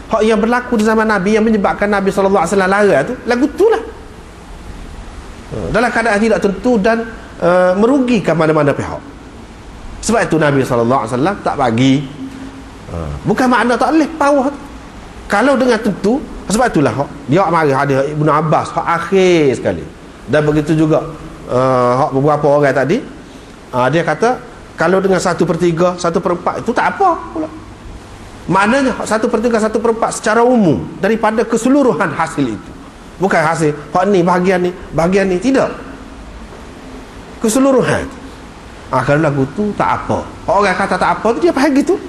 hak yang berlaku di zaman Nabi yang menyebabkan Nabi SAW larang tu, lagu tu lah. Dalam keadaan tidak tentu dan merugikan mana-mana pihak. Sebab itu Nabi SAW tak bagi. Bukan makna tak boleh power. Kalau dengan tentu, sebab itulah dia marah ada Ibnu Abbas hak akhir sekali. Dan begitu juga hak beberapa orang tadi, dia kata kalau dengan 1/3, 1/4 itu tak apa pula. Maknanya 1/3, 1/4 secara umum daripada keseluruhan hasil itu. Bukan hasil hak ni bahagian ni tidak. Keseluruhan. Kalau lagu tu tak apa. Orang kata tak apa tu dia faham gitu.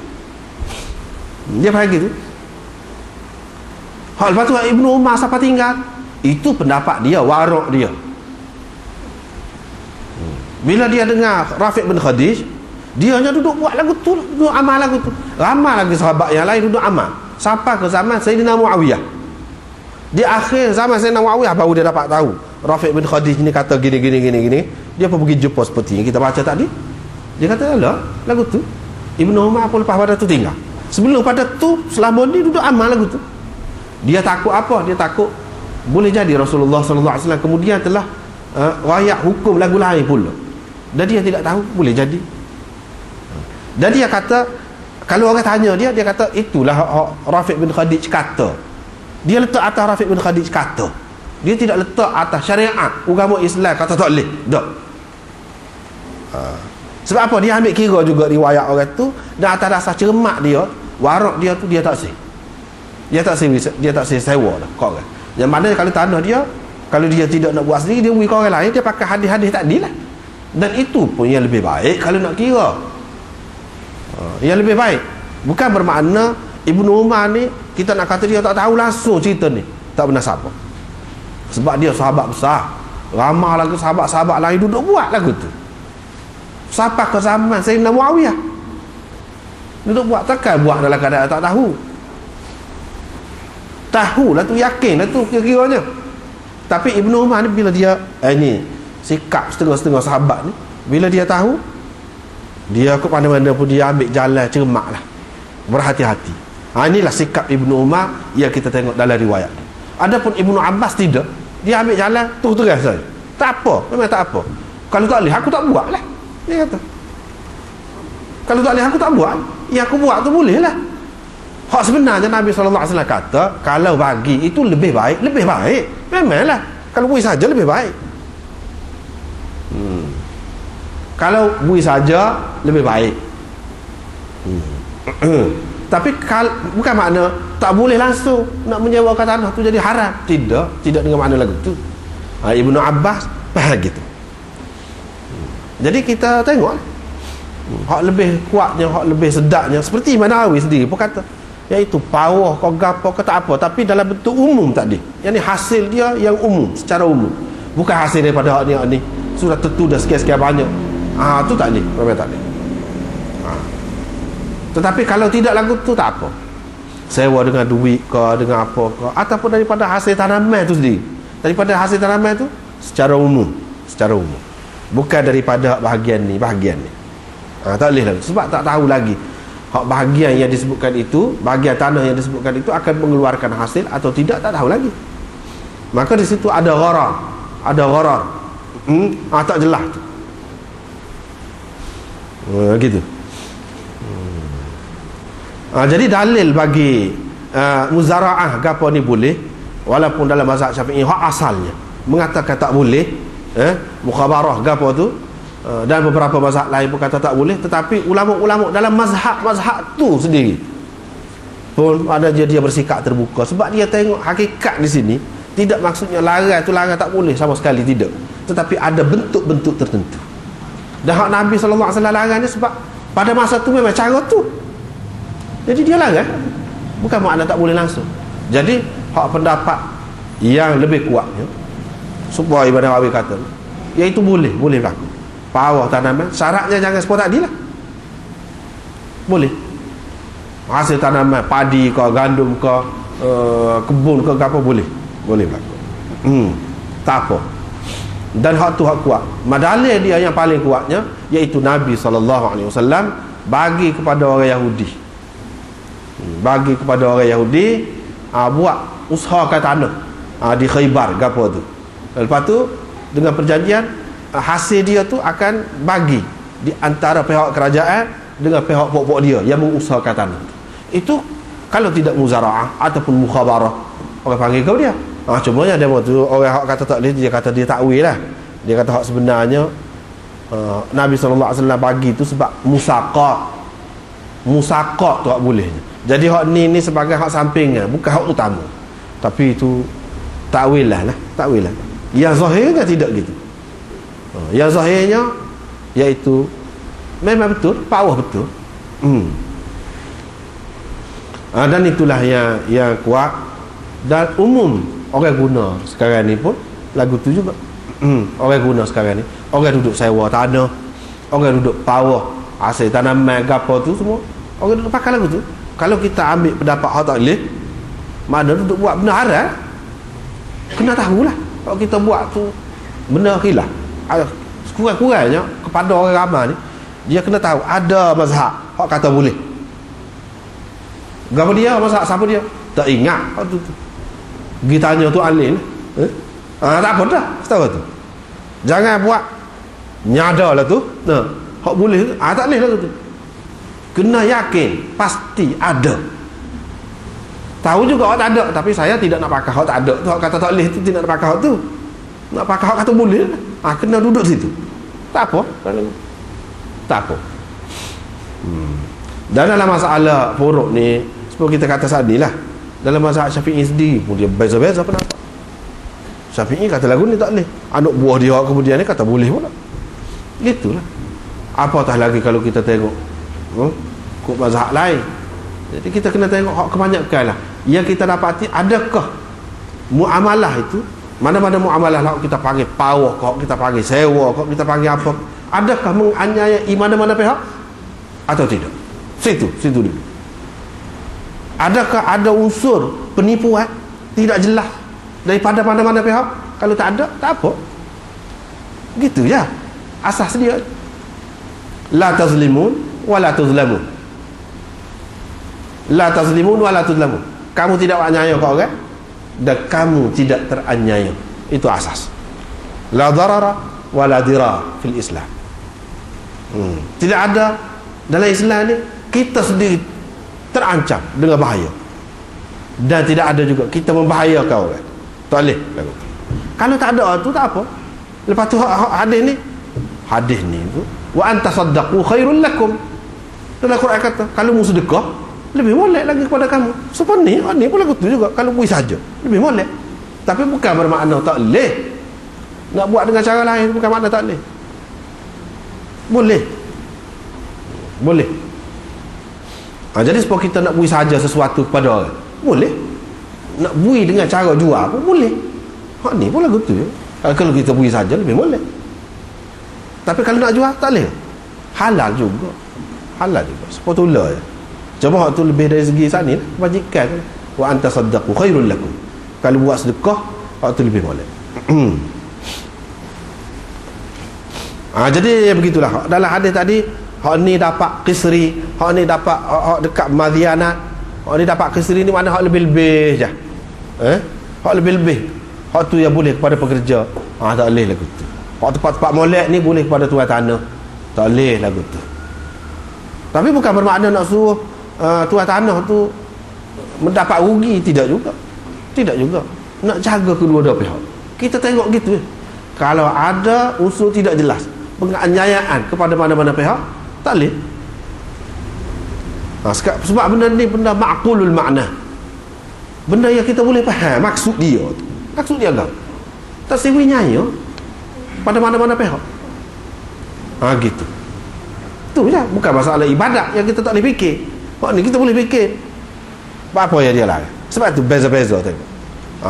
Dia faham gitu. Lepas tu Ibnu Umar siapa tinggal? Itu pendapat dia, warak dia. Bila dia dengar Rafiq bin Khadij, dia hanya duduk buat lagu tu, duduk amal lagu tu. Ramai lagi sahabat yang lain duduk amal. Sampai ke zaman Sayyidina Muawiyah. Di akhir zaman Sayyidina Muawiyah baru dia dapat tahu Rafiq bin Khadij ni kata gini. Dia pun pergi jumpa seperti yang kita baca tadi. Dia kata, alah, lagu tu Ibnu Umar pun lepas pada tu tinggal. Sebelum pada tu, selama ni duduk amal lagu tu. Dia takut apa? Dia takut boleh jadi Rasulullah SAW kemudian telah rayak hukum lagu lain pula. Dan dia tidak tahu, boleh jadi. Dan dia kata, kalau orang tanya dia kata, itulah Rafiq bin Khadij kata. Dia letak atas Rafiq bin Khadij kata. Dia tidak letak atas syariat agama Islam kata tak boleh. Tak. Sebab apa? Dia ambil kira juga riwayat orang tu, dan atas dasar cermat dia, warak dia tu dia tak sih. Dia tak sih sewa dah kau orang. Yang mana kalau tanah dia, kalau dia tidak nak buat sendiri, dia beri kau orang lain, dia pakai hadis-hadis tadi lah. Dan itu pun yang lebih baik kalau nak kira. Yang lebih baik. Bukan bermakna Ibnu Umar ni kita nak kata dia tak tahu langsung cerita ni. Tak benar siapa. Sebab dia sahabat besar. Ramai lagi sahabat-sahabat lain duduk buat lagu tu. Sampai ke zaman Sayyidina Muawiyah. Duduk buat, takkan buat dalam keadaan tak tahu. Tahu lah tu, yakin lah tu kira-kiranya. Tapi Ibnu Umar ni bila dia ni sikap setengah-setengah sahabat ni, bila dia tahu, dia ke mana-mana pun dia ambil jalan cermat lah, berhati-hati. Inilah sikap Ibnu Umar yang kita tengok dalam riwayat. Adapun Ibnu Abbas tidak, dia ambil jalan tu terus saja. Tak apa, memang tak apa. Kalau tak boleh aku tak buat lah, dia kata. Kalau tak boleh aku tak buat, yang aku buat tu boleh lah. Hak sebenarnya Nabi SAW kata, kalau bagi itu lebih baik. Memanglah, kalau bui saja lebih baik. Kalau bui saja lebih baik. Tapi bukan makna tak boleh langsung nak menyewakan tanah tu jadi haram. Tidak dengan makna lagu tu. Ibnu Abbas faham gitu. Jadi kita tengok hak lebih kuatnya, hak lebih sedapnya, seperti Imam Nawawi sendiri pun kata, iaitu power kau gapo ke tak apa, tapi dalam bentuk umum tadi. Yang ni hasil dia yang umum, secara umum. Bukan hasil daripada hak ni sudah tentu dah sekian-sekian banyak. Tu tak boleh, memang tak boleh. Tetapi kalau tidak lagu tu tak apa. Sewa dengan duit ke, dengan apa ke, ataupun daripada hasil tanaman tu sendiri. Daripada hasil tanaman tu secara umum. Bukan daripada bahagian ni. Tak boleh lagi. Sebab tak tahu lagi hak bahagian yang disebutkan itu, bahagian tanah yang disebutkan itu akan mengeluarkan hasil atau tidak, tak tahu lagi. Maka di situ ada gharar. Tak jelas tu. Gitu. Jadi dalil bagi muzara'ah gapo ni boleh, walaupun dalam mazhab Syafi'i hak asalnya mengatakan tak boleh, mukhabarah gapo tu, dan beberapa mazhab lain pun kata tak boleh. Tetapi ulama-ulama dalam mazhab tu sendiri pun ada dia bersikap terbuka, sebab dia tengok hakikat di sini. Tidak maksudnya larang tak boleh sama sekali, tidak. Tetapi ada bentuk-bentuk tertentu. Dan hak Nabi SAW larang ni sebab pada masa tu memang cara tu. Jadi dia larang, bukan makna tak boleh langsung. Jadi hak pendapat yang lebih kuatnya, supaya Ibn Nawawi kata, iaitu boleh berlaku. Pawah tanaman, syaratnya jangan seperti tadi lah. Boleh. Hasil tanaman, padi ke, gandum ke, kebun ke, apa boleh berlaku. Tak apa. Dan hak tu hak kuat. Dalil dia yang paling kuatnya iaitu Nabi SAW bagi kepada orang Yahudi. bagi kepada orang Yahudi, buat usahakan tanah di Khaybar gapo tu. Lepas tu dengan perjanjian hasil dia tu akan bagi di antara pihak kerajaan dengan pihak pokok dia yang mengusahakan tanah. Itu kalau tidak muzara'ah ataupun mukhabarah, orang panggil kau dia. Cumanya dia tu orang hak kata tak boleh, dia kata dia takwil lah. Dia kata hak sebenarnya Nabi SAW bagi tu sebab musaqat tu hak boleh. Jadi hak ni sebagai hak sampingnya, bukan hak utama. Tapi itu takwil lah. Yang zahirnya tidak gitu. Yang zahirnya iaitu memang betul, power betul. Dan itulah yang kuat dan umum orang guna sekarang ni pun lagu tu juga. Orang guna sekarang ni, orang duduk sewa tanah, orang duduk power hasil tanaman gapo tu semua, orang duduk pakai lagu tu. Kalau kita ambil pendapat hak tak boleh, mana duduk buat benda haram, kena tahulah kalau kita buat tu benda khilaf. Kurang-kurangnya kepada orang ramai ni, dia kena tahu ada mazhab hak kata boleh. Gapo dia mazhab siapa dia? Tak ingat hak tu. Pergi tanya tu alim. Tak apa dah, tahu tu. Jangan buat nyada lah tu. Hak boleh, tak boleh lah tu. Kena yakin pasti ada. Tahu juga hak tak ada, tapi saya tidak nak pakai hak tak ada tu. Hak kata tak boleh tu tidak nak pakai hak tu. Nak pakai hak kata boleh. Kena duduk situ. Tak apa. Tak apa. Dan dalam masalah furuk ni, seperti kita kata tadi lah, dalam mazhab Syafi'i sendiri pun dia beza-beza pendapat. Syafi'i kata lagu ni tak boleh, anak buah dia kemudian ni kata boleh pula. Gitulah. Apatah lagi kalau kita tengok kok mazhab lain. Jadi kita kena tengok hak kebanyakan lah. Yang kita dapati, adakah muamalah itu, mana-mana muamalah lah kita panggil pawah, kok kita panggil sewa, kok kita panggil apa, adakah menganiayai mana-mana pihak atau tidak? Situ dulu. Adakah ada unsur penipuan tidak jelas daripada mana-mana pihak? Kalau tak ada, tak apa. Gitu ya. Asas dia. La tazlimun wa la tuzlamun. La tazlimun wa la tuzlamun. Kamu tidak menganiaya ke orang dan kamu tidak teraniaya. Itu asas. La darara wa la dirar fil Islam. Tidak ada dalam Islam ni kita sendiri terancam dengan bahaya, dan tidak ada juga kita membahayakan orang. Tak boleh lagu. Kalau tak ada tu tak apa. Lepas tu hadis ni tu wa antasaddaqu khairul lakum. Dalam Quran kata kalau mu sedekah lebih molek lagi kepada kamu. Seperti ni pun lagu tu juga, kalau bui saja lebih molek. Tapi bukan bermakna tak boleh. Nak buat dengan cara lain bukan makna tak boleh. Boleh. Jadi sebab kita nak bui saja sesuatu kepada orang, boleh. Nak bui dengan cara jual pun boleh. Ni pun lagu tu. Kalau kita bui saja lebih boleh. Tapi kalau nak jual tak boleh. Halal juga. Sepatutnya je. Cuma hak tu lebih dari segi sana kebajikan. Wa antasaddaqu khairul lakum. Kalau buat sedekah, hak tu lebih boleh. Jadi begitulah. Dalam hadis tadi, hak ni dapat qisri, hak ni dapat hak dekat madhianat, hak ni dapat qisri ni mana hak lebih-lebih je. Hak lebih-lebih. Hak tu yang boleh kepada pekerja. Tak boleh lagu tu. Hak tempat-tempat molek ni boleh kepada tuan tanah. Tak boleh lagu tu. Tapi bukan bermakna nak suruh tuan tanah tu mendapat rugi, tidak juga. Nak jaga kedua-dua pihak. Kita tengok gitu. Kalau ada unsur tidak jelas, penganiayaan kepada mana-mana pihak, tak boleh. Sebab benda ni benda ma'qulul makna, benda yang kita boleh faham maksud dia agak tak siwinya pada mana-mana pihak. Gitu. Tu je, bukan masalah ibadat yang kita tak boleh fikir. Ni kita boleh fikir apa yang dia larang. Sebab tu beza-beza tengok.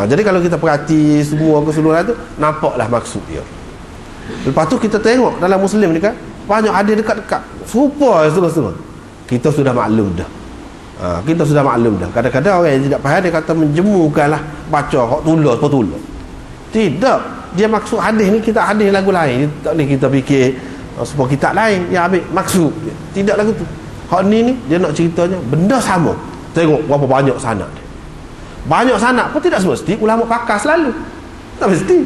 Jadi kalau kita perhati semua keseluruhan tu, nampaklah maksud dia. Lepas tu kita tengok dalam Muslim ni kan, banyak ada dekat-dekat serupa semua. Kita sudah maklum dah. Kadang-kadang orang yang tidak faham dia kata menjemukanlah baca hak tulis. Tidak. Dia maksud hadis ni, kita hadis lagu lain. Tak boleh kita fikir sebuah kitab lain yang ambil maksud dia. Tidak lagu tu. Hak ni dia nak ceritanya benda sama tengok berapa banyak sanad dia. Banyak sanad pun tidak semesti ulama pakar selalu. Tak mesti.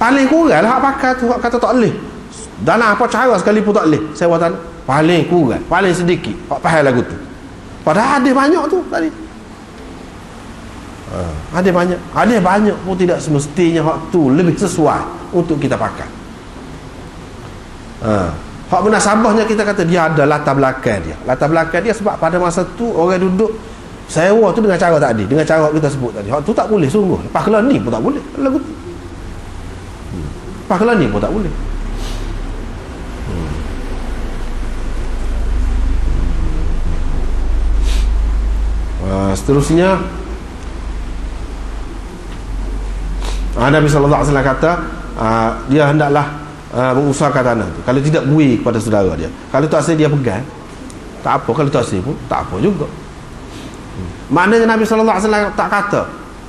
Paling kurang lah hak pakar tu, hak kata tak boleh. Dalam apa cara sekalipun tak boleh sewa tanah. Paling kurang, paling sedikit hak faham lagu tu. Padahal ada banyak tu tadi. Ada banyak pun tidak semestinya hak tu lebih sesuai untuk kita pakai. Hak munasabahnya kita kata dia ada latar belakang dia sebab pada masa tu orang duduk sewa tu dengan cara tadi, dengan cara kita sebut tadi. Hak tu tak boleh sungguh. Lepas kalau ni pun tak boleh lagu tu. Lepas kalau ni pun tak boleh. Seterusnya Nabi SAW kata dia hendaklah mengusahakan tanah tu. Kalau tidak bui kepada saudara dia. Kalau tak asyik dia pegang, tak apa. Kalau tak asyik pun tak apa juga. Maknanya Nabi SAW tak kata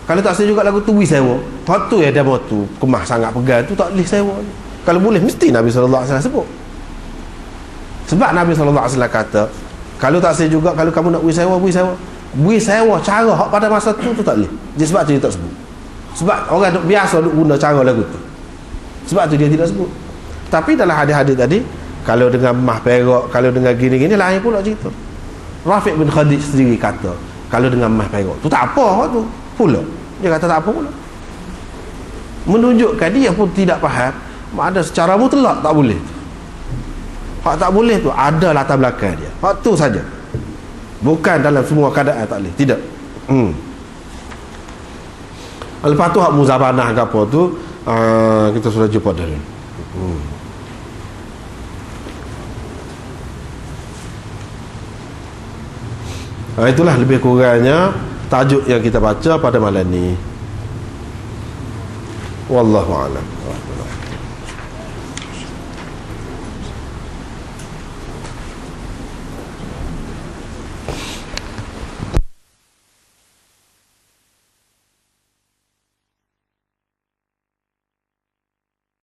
kalau tak asyik juga lagu tu bui sewa. Tak tu ya dia mau tu kemah sangat pegang tu tak boleh sewa. Kalau boleh mesti Nabi SAW sebut. Sebab Nabi SAW kata kalau tak asyik juga, kalau kamu nak bui sewa cara hak pada masa tu tak boleh. Dia sebab tu dia tak sebut. Sebab orang biasa duk guna cara lagu tu. Sebab tu dia tidak sebut. Tapi dalam hadis-hadis tadi, kalau dengan mah perak, kalau dengan gini-gini lain pula cerita. Rafiq bin Khadij sendiri kata, kalau dengan mah perak tu tak apa tu pula. Dia kata tak apa pula. Menunjukkan dia pun tidak faham, ada secara mutlak tak boleh. Hak tak boleh tu ada latar belakang dia. Hak tu saja. Bukan dalam semua keadaan tak boleh. Tidak. Lepas tu hak muzabanah ke apa tu kita sudah jumpa dulu. Itulah lebih kurangnya tajuk yang kita baca pada malam ni. Wallahu a'lam.